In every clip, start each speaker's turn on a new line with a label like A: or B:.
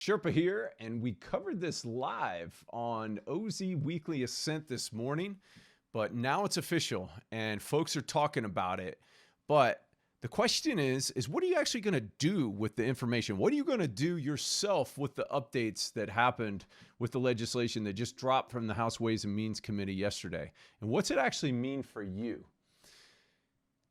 A: Sherpa here, and we covered this live on OZ Weekly Ascent this morning, but now it's official and folks are talking about it. But the question is what are you actually going to do with the information? What are you going to do yourself with the updates that happened with the legislation that just dropped from the House Ways and Means Committee yesterday? And what's it actually mean for you?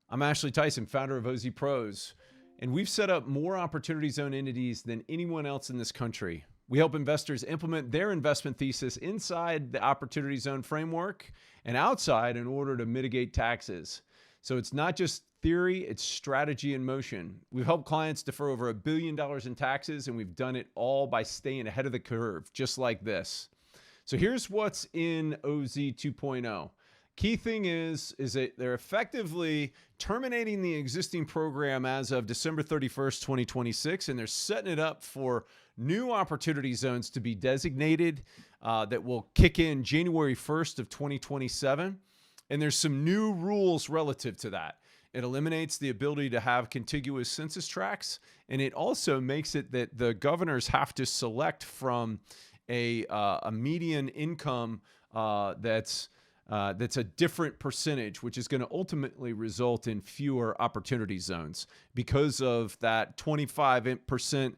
A: I'm Ashley Tison, founder of OZPros. And we've set up more opportunity zone entities than anyone else in this country. We help investors implement their investment thesis inside the opportunity zone framework and outside in order to mitigate taxes. So it's not just theory, it's strategy in motion. We've helped clients defer over $1 billion in taxes, and we've done it all by staying ahead of the curve, just like this. So here's what's in OZ 2.0. Key thing is that they're effectively terminating the existing program as of December 31st, 2026, and they're setting it up for new opportunity zones to be designated that will kick in January 1st of 2027. And there's some new rules relative to that. It eliminates the ability to have contiguous census tracts, and it also makes it that the governors have to select from a median income that's a different percentage, which is going to ultimately result in fewer opportunity zones because of that 25%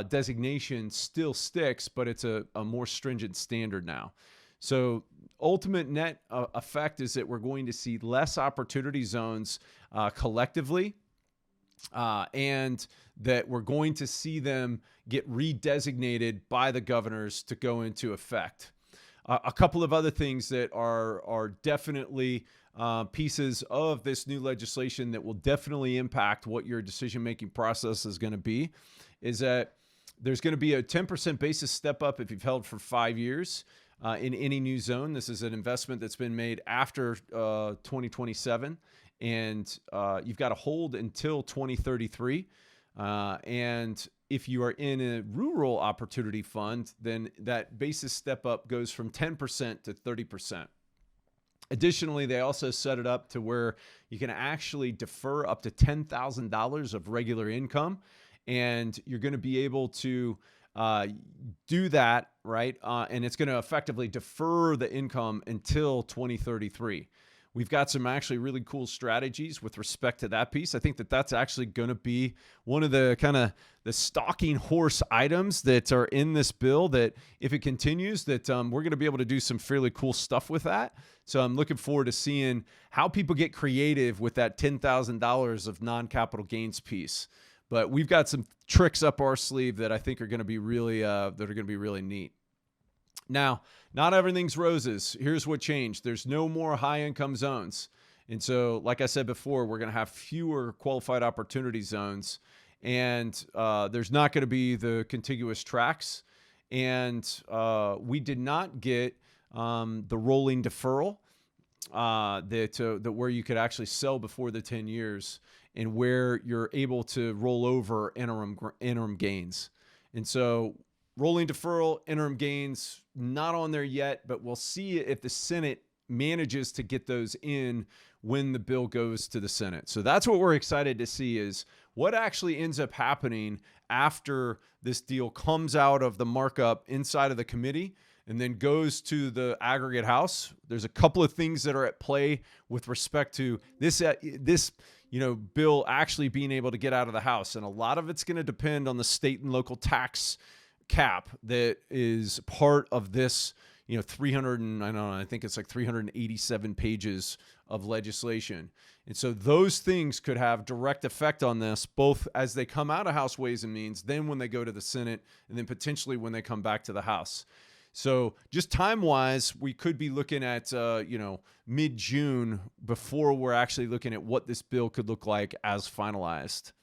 A: designation still sticks, but it's a more stringent standard now. So ultimate net effect is that we're going to see less opportunity zones collectively, and that we're going to see them get redesignated by the governors to go into effect. A couple of other things that are definitely pieces of this new legislation that will definitely impact what your decision-making process is going to be is that there's going to be a 10% basis step up if you've held for 5 years in any new zone. This is an investment that's been made after 2027, and you've got to hold until 2033. And if you are in a rural opportunity fund, then that basis step up goes from 10% to 30%. Additionally, they also set it up to where you can actually defer up to $10,000 of regular income, and you're going to be able to do that, right? And it's going to effectively defer the income until 2033. We've got some actually really cool strategies with respect to that piece. I think that that's actually going to be one of the kind of the stalking horse items that are in this bill that if it continues, that we're going to be able to do some fairly cool stuff with that. So I'm looking forward to seeing how people get creative with that $10,000 of non-capital gains piece. But we've got some tricks up our sleeve that I think are going to be really neat. Now, not everything's roses. Here's what changed. There's no more high income zones. And so, like I said before, we're going to have fewer qualified opportunity zones, and there's not going to be the contiguous tracks. And we did not get the rolling deferral that where you could actually sell before the 10 years and where you're able to roll over interim gains. And so rolling deferral, interim gains, not on there yet, but we'll see if the Senate manages to get those in when the bill goes to the Senate. So that's what we're excited to see is what actually ends up happening after this deal comes out of the markup inside of the committee and then goes to the aggregate House. There's a couple of things that are at play with respect to this bill actually being able to get out of the House. And a lot of it's going to depend on the state and local tax cap that is part of this, 387 pages of legislation. And so those things could have direct effect on this, both as they come out of House Ways and Means, then when they go to the Senate, and then potentially when they come back to the House. So just time-wise, we could be looking at, mid-June before we're actually looking at what this bill could look like as finalized.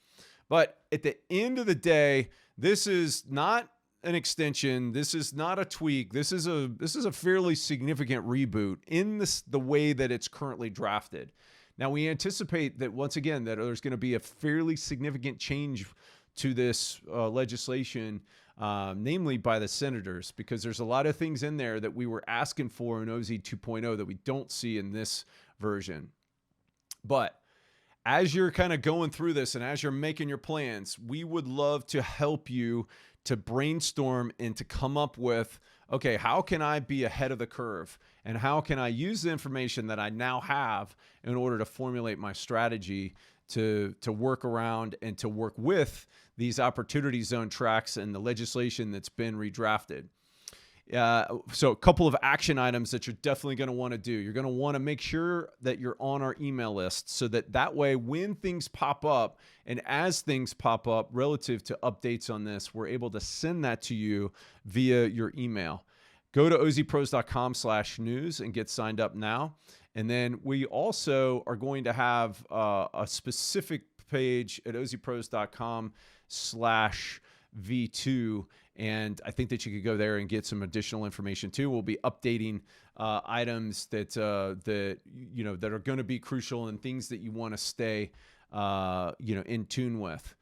A: But at the end of the day, this is not an extension. This is not a tweak. This is a fairly significant reboot in the way that it's currently drafted. Now, we anticipate that once again that there's going to be a fairly significant change to this legislation, namely by the senators, because there's a lot of things in there that we were asking for in OZ 2.0 that we don't see in this version. But as you're kind of going through this and as you're making your plans, we would love to help you to brainstorm and to come up with, okay, how can I be ahead of the curve? And how can I use the information that I now have in order to formulate my strategy to work around and to work with these opportunity zone tracks and the legislation that's been redrafted? So a couple of action items that you're definitely going to want to do. You're going to want to make sure that you're on our email list so that way when things pop up and as things pop up relative to updates on this, we're able to send that to you via your email. Go to ozpros.com/news and get signed up now. And then we also are going to have a specific page at ozpros.com/V2. And I think that you could go there and get some additional information too. We'll be updating items that that are going to be crucial and things that you want to stay in tune with.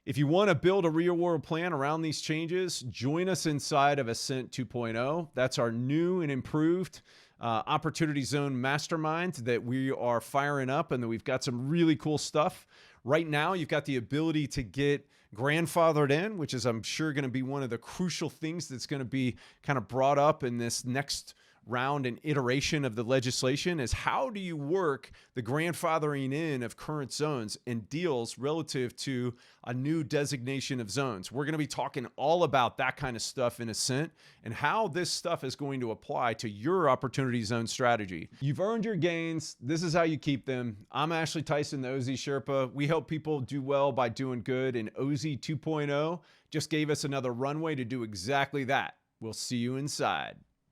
A: If you want to build a real world plan around these changes, join us inside of Ascent 2.0. That's our new and improved Opportunity Zone Mastermind that we are firing up, and that we've got some really cool stuff. Right now, you've got the ability to get grandfathered in, which is, I'm sure, going to be one of the crucial things that's going to be kind of brought up in this next round and iteration of the legislation, is how do you work the grandfathering in of current zones and deals relative to a new designation of zones. We're going to be talking all about that kind of stuff in Ascent and how this stuff is going to apply to your opportunity zone strategy. You've earned your gains. This is how you keep them. I'm Ashley Tison, the OZ Sherpa. We help people do well by doing good, and OZ 2.0 just gave us another runway to do exactly that. We'll see you inside.